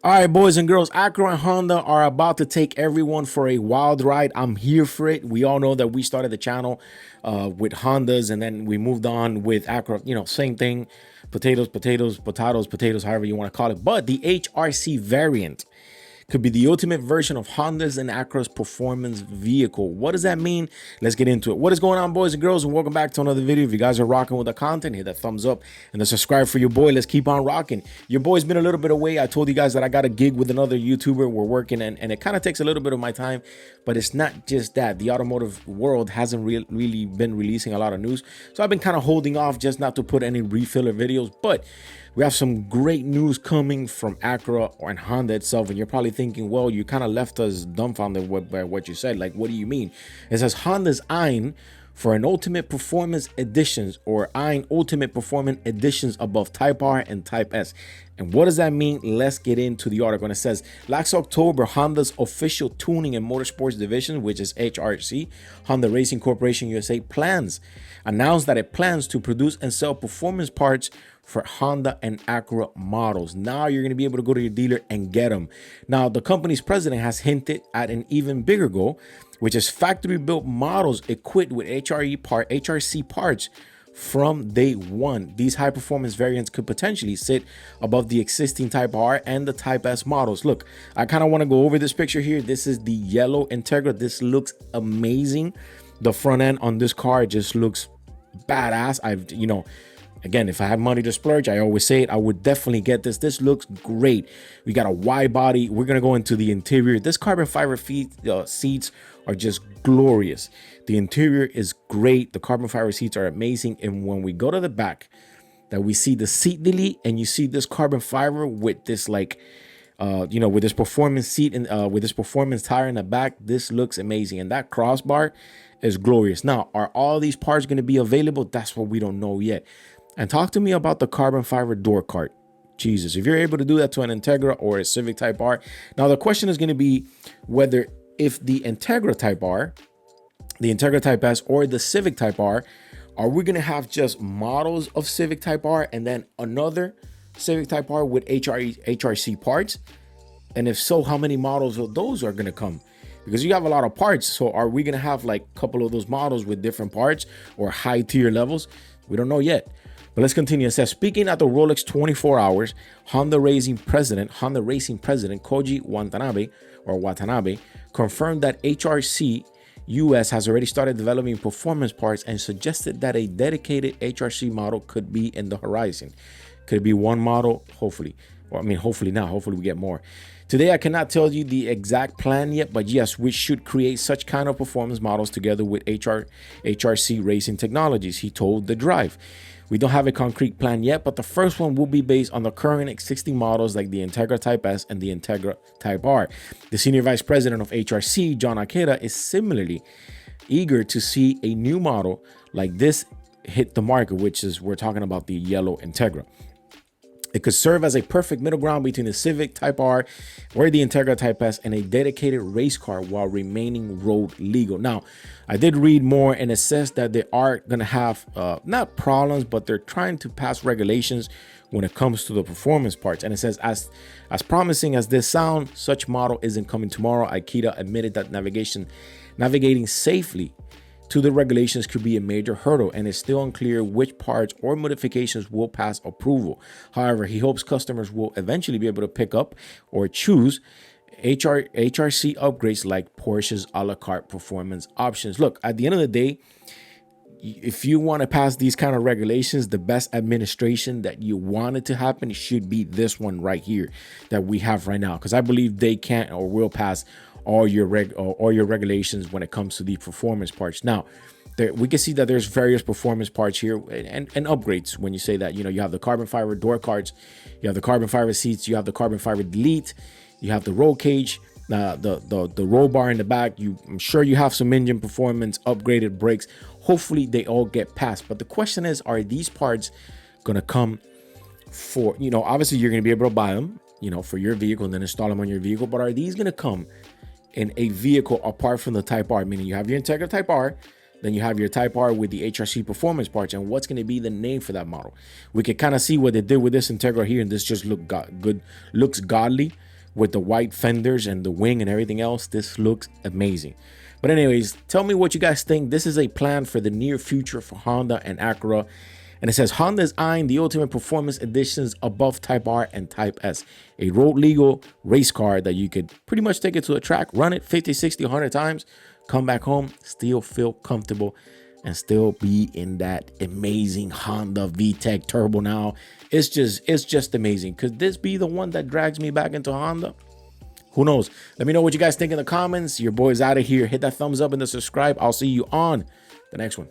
All right, boys and girls, Acura and Honda are about to take everyone for a wild ride. I'm here for it. We all know that we started the channel with Hondas and then we moved on with Acura. Same thing, potatoes, however you want to call it. But the HRC variant could be the ultimate version of Honda's and Acura's performance vehicle. What does that mean? Let's get into it. What is going on, boys and girls, and welcome back to another video. If you guys are rocking with the content, hit that thumbs up and the subscribe for your boy. Let's keep on rocking. Your boy's been a little bit away. I told you guys that I got a gig with another YouTuber. We're working and it kind of takes a little bit of my time, but it's not just that. The automotive world hasn't really been releasing a lot of news, so I've been kind of holding off just not to put any refiller videos, but we have some great news coming from Acura and Honda itself. And you're probably thinking, well, you kind of left us dumbfounded by what you said. Like, what do you mean? It says Honda's eyeing for an ultimate performance editions or eyeing ultimate performance editions above Type R and Type S. And what does that mean? Let's get into the article. And it says, last October, Honda's official tuning and motorsports division, which is HRC, Honda Racing Corporation USA, announced that it plans to produce and sell performance parts for Honda and Acura models. Now you're going to be able to go to your dealer and get them. Now, the company's president has hinted at an even bigger goal, which is factory-built models equipped with HRC parts from day one. These high-performance variants could potentially sit above the existing Type R and the Type S models. Look, I kind of want to go over this picture here. This is the yellow Integra. This looks amazing. The front end on this car just looks badass. Again, if I had money to splurge, I always say it, I would definitely get this. This looks great. We got a wide body. We're going to go into the interior. This carbon fiber seats are just glorious. The interior is great. The carbon fiber seats are amazing. And when we go to the back, that we see the seat delete and you see this carbon fiber with this with this performance seat and with this performance tire in the back, this looks amazing. And that crossbar is glorious. Now, are all these parts going to be available? That's what we don't know yet. And talk to me about the carbon fiber door cart. Jesus, if you're able to do that to an Integra or a Civic Type R. Now, the question is going to be whether if the Integra Type R, the Integra Type S, or the Civic Type R, are we going to have just models of Civic Type R and then another Civic Type R with HRC parts? And if so, how many models of those are going to come? Because you have a lot of parts. So are we going to have like a couple of those models with different parts or high tier levels? We don't know yet. But let's continue. It says, speaking at the Rolex 24 Hours, Honda Racing President Koji Watanabe confirmed that HRC US has already started developing performance parts and suggested that a dedicated HRC model could be in the horizon. Could it be one model? Hopefully. Well, hopefully not. Hopefully we get more. Today, I cannot tell you the exact plan yet, but yes, we should create such kind of performance models together with HRC Racing Technologies, he told The Drive. We don't have a concrete plan yet, but the first one will be based on the current existing models like the Integra Type S and the Integra Type R. The senior vice president of HRC, John Acura, is similarly eager to see a new model like this hit the market, which is, we're talking about the yellow Integra. It could serve as a perfect middle ground between the Civic Type R or the Integra Type S and a dedicated race car while remaining road legal. Now, I did read more and it says that they are going to have not problems, but they're trying to pass regulations when it comes to the performance parts. And it says, as promising as this sound, such model isn't coming tomorrow. Akita admitted that navigating safely to the regulations could be a major hurdle, and it's still unclear which parts or modifications will pass approval. However, he hopes customers will eventually be able to pick up or choose HRC upgrades like Porsche's a la carte performance options. Look, at the end of the day, if you want to pass these kind of regulations, the best administration that you want it to happen should be this one right here that we have right now, because I believe they can or will pass all your regulations when it comes to the performance parts. Now, we can see that there's various performance parts here and upgrades. When you say that, you have the carbon fiber door cards, you have the carbon fiber seats, you have the carbon fiber delete, you have the roll cage, the roll bar in the back. I'm sure you have some engine performance, upgraded brakes. Hopefully they all get passed. But the question is, are these parts gonna come for, obviously you're gonna be able to buy them, for your vehicle and then install them on your vehicle, but are these gonna come in a vehicle apart from the Type R? Meaning you have your Integra Type R, then you have your Type R with the HRC performance parts, and what's going to be the name for that model? We could kind of see what they did with this Integra here, and this just looks godly. with the white fenders and the wing and everything else. This looks amazing. But anyways, tell me what you guys think. This is a plan for the near future for Honda and Acura. And it says Honda is eyeing the ultimate performance editions above Type R and Type S, a road legal race car that you could pretty much take it to a track, run it 50, 60, 100 times, come back home, still feel comfortable, and still be in that amazing Honda VTEC turbo now. It's just amazing. Could this be the one that drags me back into Honda? Who knows? Let me know what you guys think in the comments. Your boy's out of here. Hit that thumbs up and the subscribe. I'll see you on the next one.